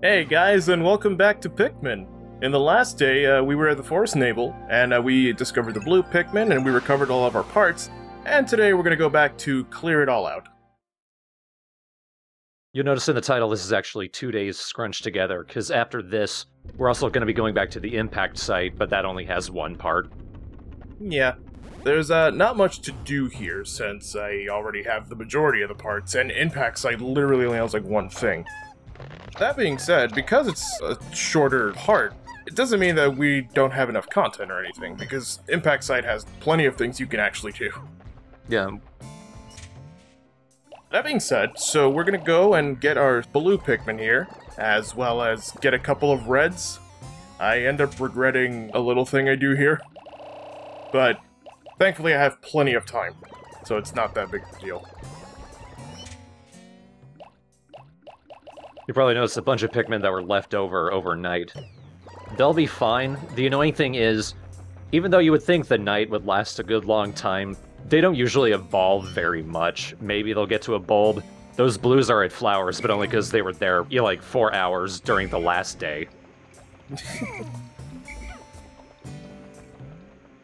Hey guys, and welcome back to Pikmin. In the last day, we were at the Forest Navel, and we discovered the blue Pikmin, and we recovered all of our parts, and today we're going to go back to clear it all out. You'll notice in the title this is actually 2 days scrunched together, because after this, we're also going to be going back to the impact site, but that only has one part. Yeah, there's not much to do here, since I already have the majority of the parts, and impact site literally only has like one thing. That being said, because it's a shorter part, it doesn't mean that we don't have enough content or anything, because Impact Site has plenty of things you can actually do. Yeah. That being said, so we're gonna go and get our blue Pikmin here, as well as get a couple of reds. I end up regretting a little thing I do here, but thankfully I have plenty of time, so it's not that big of a deal. You probably noticed a bunch of Pikmin that were left over overnight. They'll be fine. The annoying thing is, even though you would think the night would last a good long time, they don't usually evolve very much. Maybe they'll get to a bulb. Those blues are at flowers, but only because they were there, like 4 hours during the last day.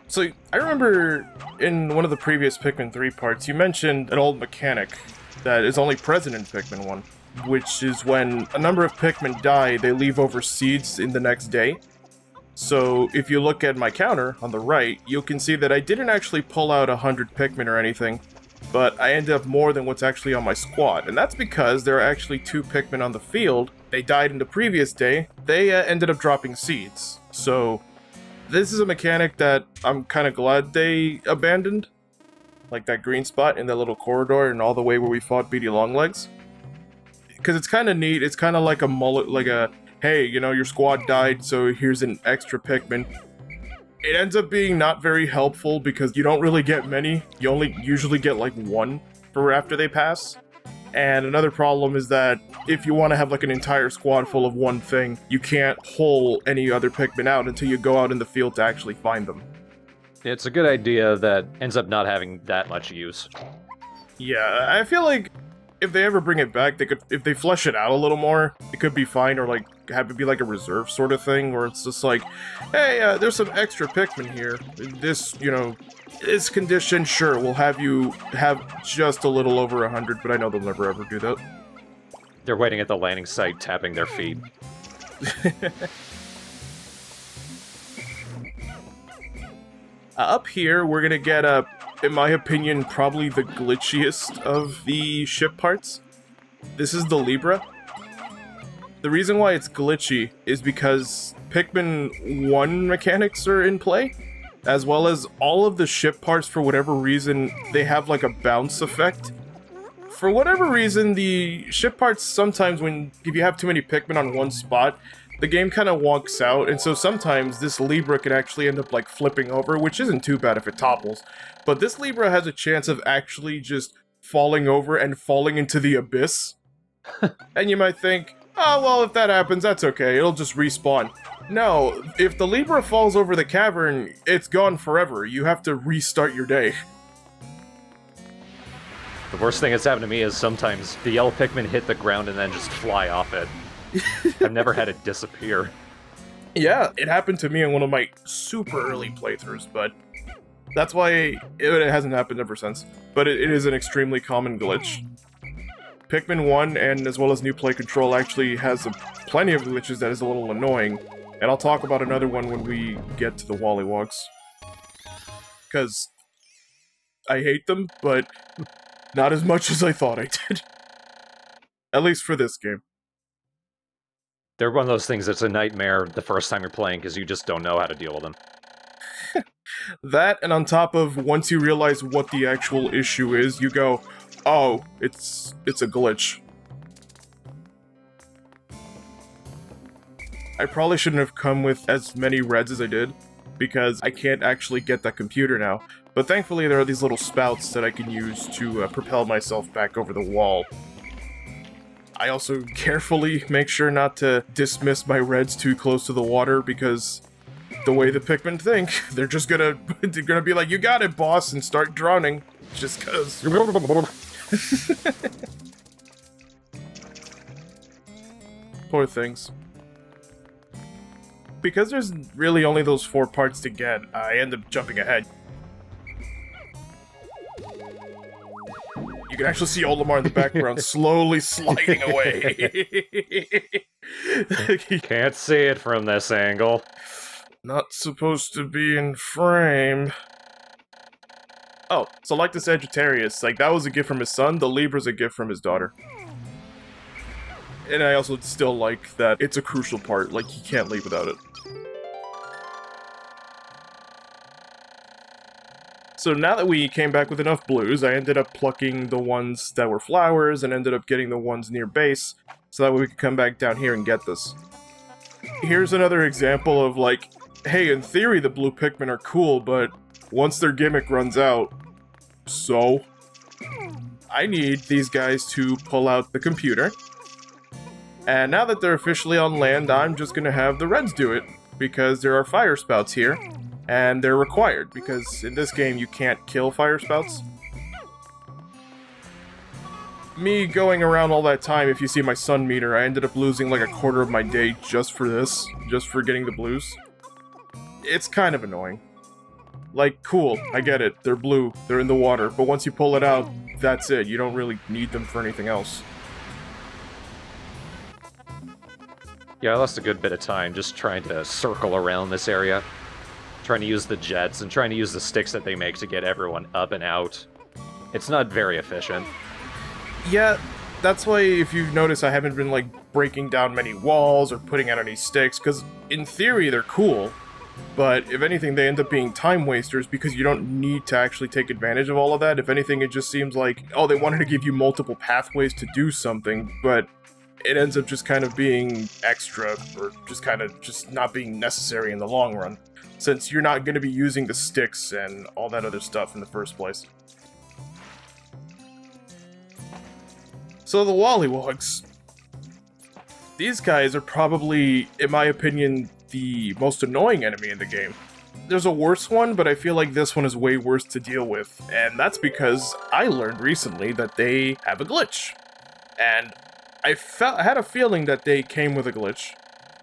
So, I remember in one of the previous Pikmin 3 parts, you mentioned an old mechanic that is only present in Pikmin 1. Which is when a number of Pikmin die, they leave over seeds in the next day. So if you look at my counter on the right, you can see that I didn't actually pull out 100 Pikmin or anything, but I ended up more than what's actually on my squad. And that's because there are actually 2 Pikmin on the field. They died in the previous day. They ended up dropping seeds. So this is a mechanic that I'm kind of glad they abandoned. Like that green spot in that little corridor and all the way where we fought Beady Longlegs. Because it's kind of neat. It's kind of like a mullet, like a, hey, you know, your squad died, so here's an extra Pikmin. It ends up being not very helpful because you don't really get many. You only usually get like 1 for after they pass. And another problem is that if you want to have like an entire squad full of one thing, you can't pull any other Pikmin out until you go out in the field to actually find them. It's a good idea that ends up not having that much use. Yeah, I feel like if they ever bring it back, they could, if they flesh it out a little more, it could be fine, or like have it be like a reserve sort of thing, where it's just like, hey, there's some extra Pikmin here. This, you know, this condition, sure, we'll have you have just a little over 100, but I know they'll never ever do that. They're waiting at the landing site, tapping their feet. Up here, we're gonna get in my opinion, probably the glitchiest of the ship parts. This is the Libra. The reason why it's glitchy is because Pikmin 1 mechanics are in play, as well as all of the ship parts, for whatever reason, they have like a bounce effect. For whatever reason, the ship parts sometimes, if you have too many Pikmin on one spot, the game kind of wonks out, and so sometimes this Libra can actually end up like flipping over, which isn't too bad if it topples. But this Libra has a chance of actually just falling over and falling into the abyss. And you might think, oh, well, if that happens, that's okay, it'll just respawn. No, if the Libra falls over the cavern, it's gone forever. You have to restart your day. The worst thing that's happened to me is sometimes the yellow Pikmin hit the ground and then just fly off it. I've never had it disappear. Yeah, it happened to me in one of my super early playthroughs, but that's why it hasn't happened ever since. But it is an extremely common glitch. Pikmin 1, and as well as New Play Control, actually has plenty of glitches that is a little annoying, and I'll talk about another one when we get to the Wollywogs. Because I hate them, but not as much as I thought I did. At least for this game. They're one of those things that's a nightmare the first time you're playing because you just don't know how to deal with them. That, and on top of, once you realize what the actual issue is, you go, oh, it's a glitch. I probably shouldn't have come with as many reds as I did, because I can't actually get that computer now. But thankfully there are these little spouts that I can use to propel myself back over the wall. I also carefully make sure not to dismiss my reds too close to the water, because the way the Pikmin think, they're just gonna be like, you got it, boss, and start drowning, just cause. Poor things. Because there's really only those 4 parts to get, I end up jumping ahead. You can actually see Olimar in the background slowly sliding away. Can't see it from this angle. Not supposed to be in frame. Oh, so like the Sagittarius, like that was a gift from his son, the Libra's a gift from his daughter. And I also still like that it's a crucial part, like you can't leave without it. So now that we came back with enough blues, I ended up plucking the ones that were flowers and ended up getting the ones near base, so that way we could come back down here and get this. Here's another example of like, hey, in theory the blue Pikmin are cool, but once their gimmick runs out, so? I need these guys to pull out the computer. And now that they're officially on land, I'm just gonna have the Reds do it, because there are fire spouts here, and they're required, because in this game you can't kill fire spouts. Me going around all that time, if you see my sun meter, I ended up losing like a quarter of my day just for this, just for getting the blues. It's kind of annoying. Like, cool, I get it, they're blue, they're in the water, but once you pull it out, that's it, you don't really need them for anything else. Yeah, I lost a good bit of time just trying to circle around this area. Trying to use the jets and trying to use the sticks that they make to get everyone up and out. It's not very efficient. Yeah, that's why if you've noticed I haven't been like breaking down many walls or putting out any sticks, because in theory they're cool, but if anything they end up being time wasters because you don't need to actually take advantage of all of that. If anything it just seems like, oh, they wanted to give you multiple pathways to do something, but it ends up just kind of being extra, or just kind of just not being necessary in the long run, since you're not going to be using the sticks and all that other stuff in the first place. So the Wollywogs. These guys are probably, in my opinion, the most annoying enemy in the game. There's a worse one, but I feel like this one is way worse to deal with, and that's because I learned recently that they have a glitch. And I had a feeling that they came with a glitch,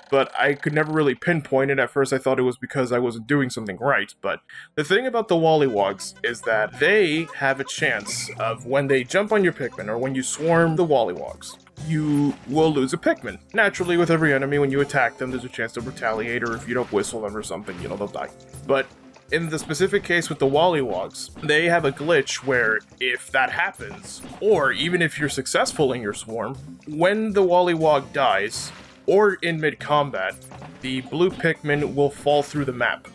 but I could never really pinpoint it. At first I thought it was because I wasn't doing something right, but the thing about the Wollywogs is that they have a chance of, when they jump on your Pikmin, or when you swarm the Wollywogs, you will lose a Pikmin. Naturally, with every enemy, when you attack them, there's a chance to retaliate, or if you don't whistle them or something, you know, they'll die. But in the specific case with the Wollywogs, they have a glitch where if that happens, or even if you're successful in your swarm, when the Wollywog dies, or in mid-combat, the blue Pikmin will fall through the map.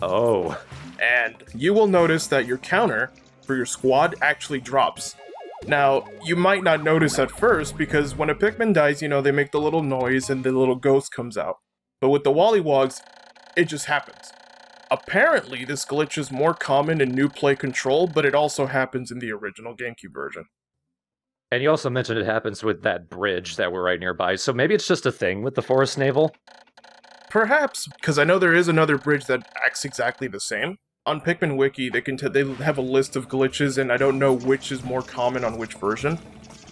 Oh. And you will notice that your counter for your squad actually drops. Now, you might not notice at first, because when a Pikmin dies, you know, they make the little noise and the little ghost comes out. But with the Wollywogs, it just happens. Apparently, this glitch is more common in New Play Control, but it also happens in the original GameCube version. And you also mentioned it happens with that bridge that we're right nearby, so maybe it's just a thing with the Forest Navel? Perhaps, because I know there is another bridge that acts exactly the same. On Pikmin Wiki, they have a list of glitches, and I don't know which is more common on which version,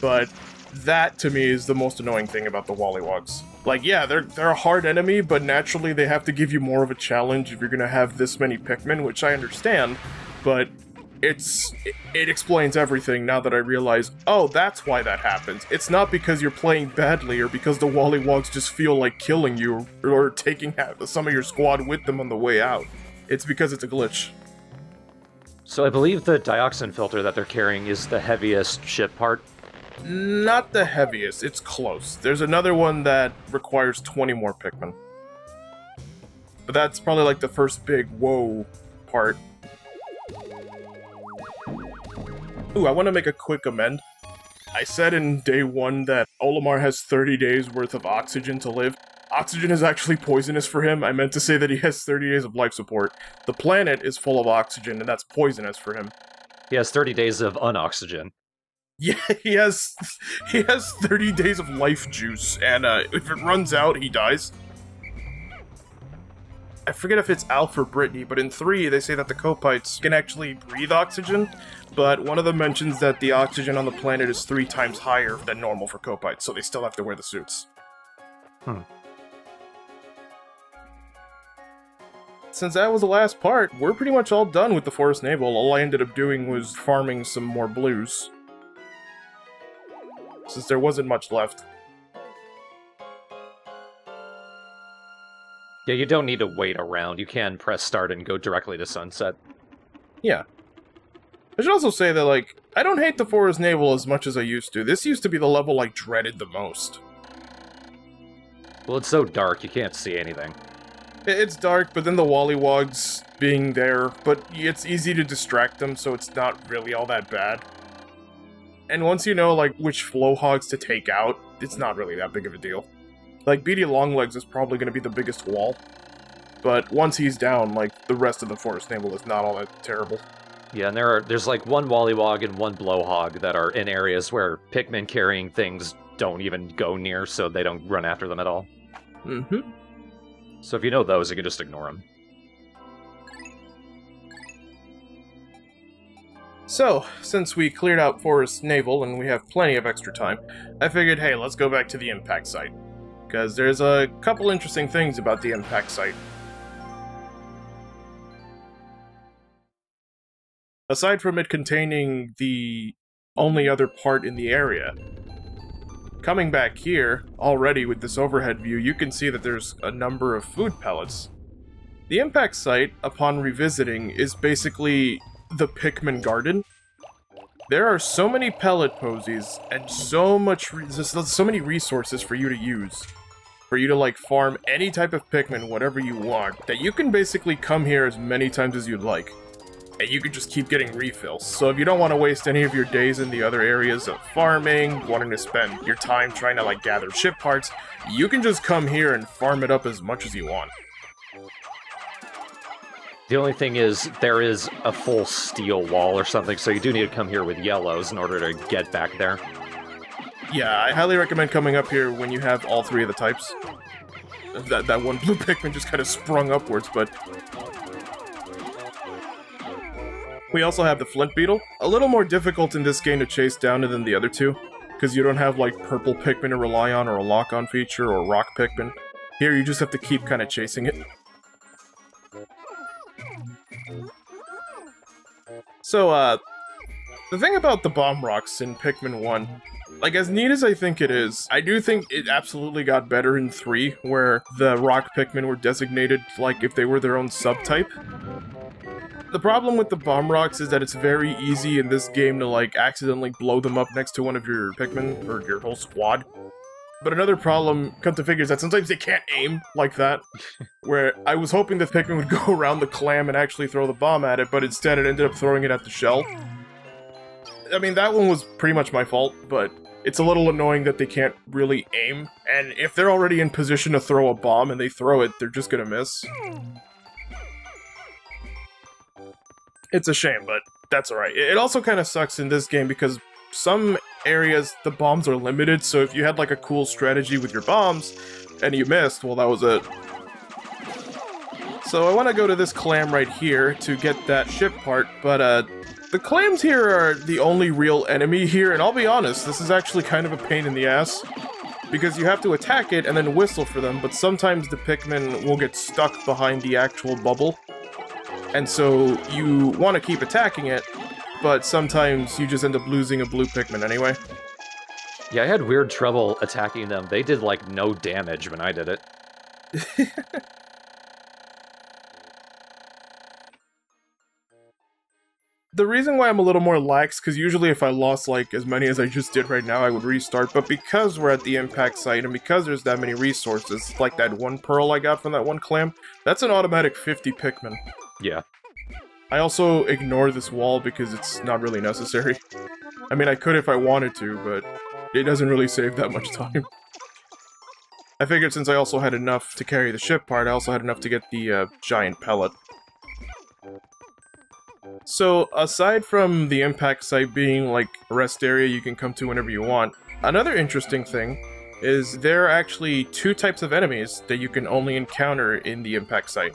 but that, to me, is the most annoying thing about the Wollywogs. Like, yeah, they're a hard enemy, but naturally they have to give you more of a challenge if you're gonna have this many Pikmin, which I understand, but it explains everything now that I realize, oh, that's why that happens. It's not because you're playing badly or because the Wollywogs just feel like killing you or taking some of your squad with them on the way out. It's because it's a glitch. So I believe the dioxin filter that they're carrying is the heaviest ship part? Not the heaviest, it's close. There's another one that requires 20 more Pikmin. But that's probably like the first big whoa part. Ooh, I want to make a quick amend. I said in day 1 that Olimar has 30 days worth of oxygen to live. Oxygen is actually poisonous for him. I meant to say that he has 30 days of life support. The planet is full of oxygen, and that's poisonous for him. He has 30 days of unoxygen. Yeah, he has 30 days of life juice, and if it runs out, he dies. I forget if it's Alf or Brittany, but in 3, they say that the Copites can actually breathe oxygen, but one of them mentions that the oxygen on the planet is 3 times higher than normal for Copites, so they still have to wear the suits. Since that was the last part, we're pretty much all done with the Forest Navel. All I ended up doing was farming some more blues, since there wasn't much left. Yeah, you don't need to wait around. You can press start and go directly to sunset. Yeah. I should also say that, like, I don't hate the Forest Navel as much as I used to. This used to be the level I dreaded the most. Well, it's so dark, you can't see anything. It's dark, but then the Wollywogs being there, but it's easy to distract them, so it's not really all that bad. And once you know, like, which Flowhogs to take out, it's not really that big of a deal. Like, Beady Longlegs is probably going to be the biggest wall, but once he's down, like, the rest of the Forest Navel is not all that terrible. Yeah, and there's like one Wollywog and one Blowhog that are in areas where Pikmin carrying things don't even go near, so they don't run after them at all. Mm-hmm. So if you know those, you can just ignore them. So, since we cleared out Forest Navel and we have plenty of extra time, I figured, hey, let's go back to the impact site. Because there's a couple interesting things about the impact site. Aside from it containing the only other part in the area, coming back here, already with this overhead view, you can see that there's a number of food pellets. The impact site, upon revisiting, is basically the Pikmin garden. There are so many pellet posies, and so many resources for you to use. For you to, like, farm any type of Pikmin, whatever you want, that you can basically come here as many times as you'd like. And you can just keep getting refills. So if you don't want to waste any of your days in the other areas of farming, wanting to spend your time trying to, like, gather ship parts, you can just come here and farm it up as much as you want. The only thing is, there is a full steel wall or something, so you do need to come here with yellows in order to get back there. Yeah, I highly recommend coming up here when you have all three of the types. That one blue Pikmin just kind of sprung upwards, but... We also have the Flint Beetle. A little more difficult in this game to chase down than the other two, because you don't have, like, purple Pikmin to rely on, or a lock-on feature, or rock Pikmin. Here, you just have to keep kind of chasing it. So, the thing about the bomb rocks in Pikmin 1, like, as neat as I think it is, I do think it absolutely got better in 3, where the rock Pikmin were designated, like, if they were their own subtype. The problem with the bomb rocks is that it's very easy in this game to, like, accidentally blow them up next to one of your Pikmin, or your whole squad. But another problem, come to figure, is that sometimes they can't aim like that. Where I was hoping the Pikmin would go around the clam and actually throw the bomb at it, but instead it ended up throwing it at the shell. I mean, that one was pretty much my fault, but it's a little annoying that they can't really aim. And if they're already in position to throw a bomb and they throw it, they're just gonna miss. It's a shame, but that's alright. It also kind of sucks in this game because some areas, the bombs are limited, so if you had, like, a cool strategy with your bombs, and you missed, well, that was it. So I want to go to this clam right here to get that ship part, but, the clams here are the only real enemy here, and I'll be honest, this is actually kind of a pain in the ass. Because you have to attack it and then whistle for them, but sometimes the Pikmin will get stuck behind the actual bubble. And so you want to keep attacking it, but sometimes you just end up losing a blue Pikmin anyway. Yeah, I had weird trouble attacking them. They did, like, no damage when I did it. The reason why I'm a little more lax, because usually if I lost, like, as many as I just did right now, I would restart, but because we're at the impact site, and because there's that many resources, like that one pearl I got from that one clam, that's an automatic 50 Pikmin. Yeah. I also ignore this wall because it's not really necessary. I mean, I could if I wanted to, but it doesn't really save that much time. I figured since I also had enough to carry the ship part, I also had enough to get the giant pellet. So, aside from the impact site being like a rest area you can come to whenever you want, another interesting thing is there are actually two types of enemies that you can only encounter in the impact site.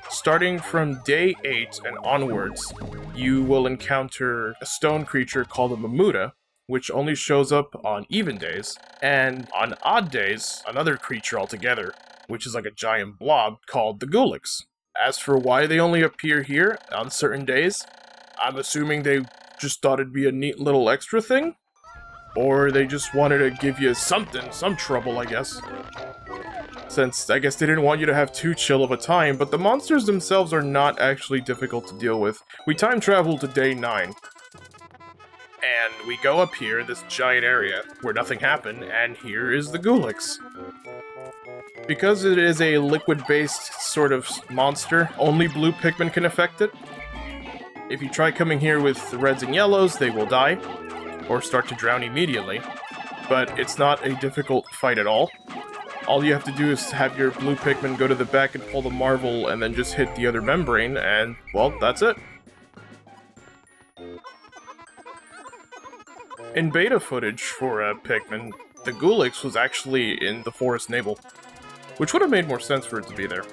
Starting from day 8 and onwards, you will encounter a stone creature called a Mamuta, which only shows up on even days, and on odd days, another creature altogether, which is like a giant blob called the Ghoulics. As for why they only appear here on certain days, I'm assuming they just thought it'd be a neat little extra thing? Or they just wanted to give you something, some trouble, I guess. Since I guess they didn't want you to have too chill of a time, but the monsters themselves are not actually difficult to deal with. We time travel to day 9. And we go up here, this giant area, where nothing happened, and here is the Ghoulics. Because it is a liquid-based sort of monster, only blue Pikmin can affect it. If you try coming here with reds and yellows, they will die, or start to drown immediately. But it's not a difficult fight at all. All you have to do is have your blue Pikmin go to the back and pull the marble, and then just hit the other membrane, and, well, that's it. In beta footage for Pikmin, the Ghoulics was actually in the Forest Navel, which would have made more sense for it to be there.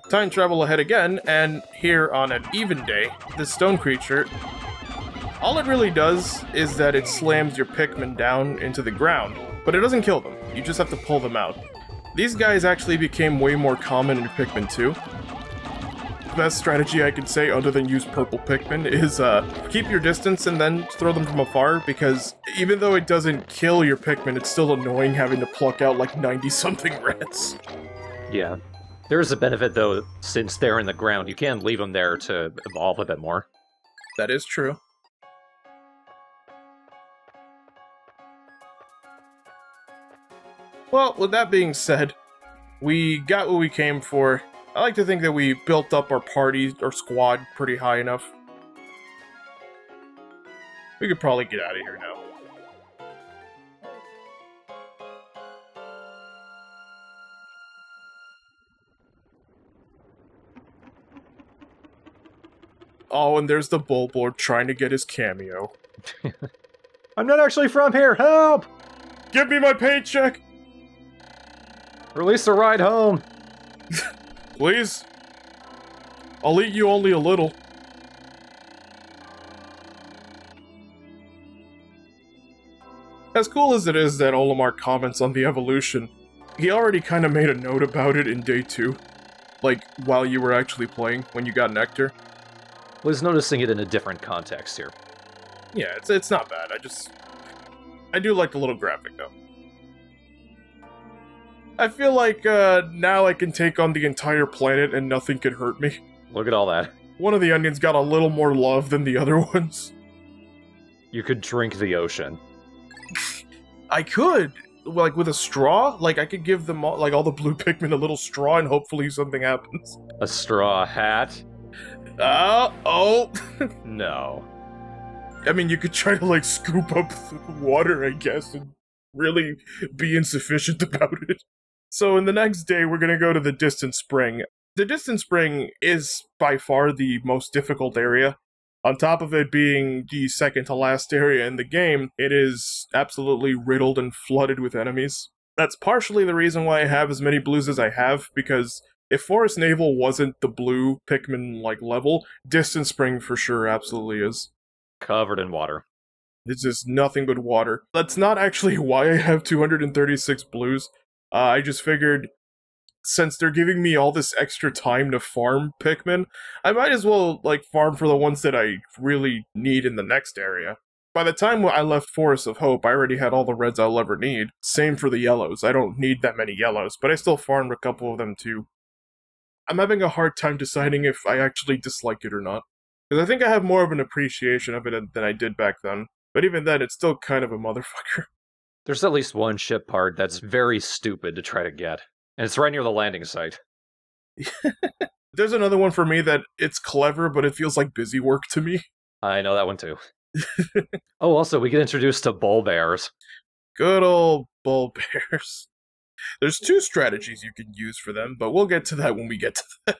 Time travel ahead again, and here on an even day, this stone creature, all it really does is that it slams your Pikmin down into the ground, but it doesn't kill them, you just have to pull them out. These guys actually became way more common in Pikmin 2. The best strategy I can say, other than use purple Pikmin, is keep your distance and then throw them from afar, because even though it doesn't kill your Pikmin, it's still annoying having to pluck out like 90-something reds. Yeah. There is a benefit, though, since they're in the ground. You can leave them there to evolve a bit more. That is true. Well, with that being said, we got what we came for. I like to think that we built up our party, or squad, pretty high enough. We could probably get out of here now. Oh, and there's the Bulborb trying to get his cameo. I'm not actually from here, help! Give me my paycheck! Release the ride home! Please? I'll eat you only a little. As cool as it is that Olimar comments on the evolution, he already kind of made a note about it in day 2. Like, while you were actually playing, when you got Nectar. Was noticing it in a different context here. Yeah, it's not bad, I do like the little graphic, though. I feel like, now I can take on the entire planet and nothing can hurt me. Look at all that. One of the onions got a little more love than the other ones. You could drink the ocean. I could! Like, with a straw? Like, I could give them all, like, all the blue Pikmin a little straw and hopefully something happens. A straw hat? Oh! No. I mean, you could try to, like, scoop up the water, I guess, and really be insufficient about it. So in the next day, we're gonna go to the Distant Spring. The Distant Spring is by far the most difficult area. On top of it being the second to last area in the game, it is absolutely riddled and flooded with enemies. That's partially the reason why I have as many blues as I have, because if Forest Navel wasn't the blue Pikmin-like level, Distant Spring for sure absolutely is. Covered in water. It's just nothing but water. That's not actually why I have 236 blues. I just figured, since they're giving me all this extra time to farm Pikmin, I might as well, like, farm for the ones that I really need in the next area. By the time I left Forest of Hope, I already had all the reds I'll ever need. Same for the yellows. I don't need that many yellows, but I still farmed a couple of them too. I'm having a hard time deciding if I actually dislike it or not. Because I think I have more of an appreciation of it than I did back then. But even then, it's still kind of a motherfucker. There's at least one ship part that's very stupid to try to get. And it's right near the landing site. There's another one for me that it's clever, but it feels like busy work to me. I know that one too. Oh, also, we get introduced to bull bears. Good old bull bears. There's 2 strategies you can use for them, but we'll get to that when we get to that.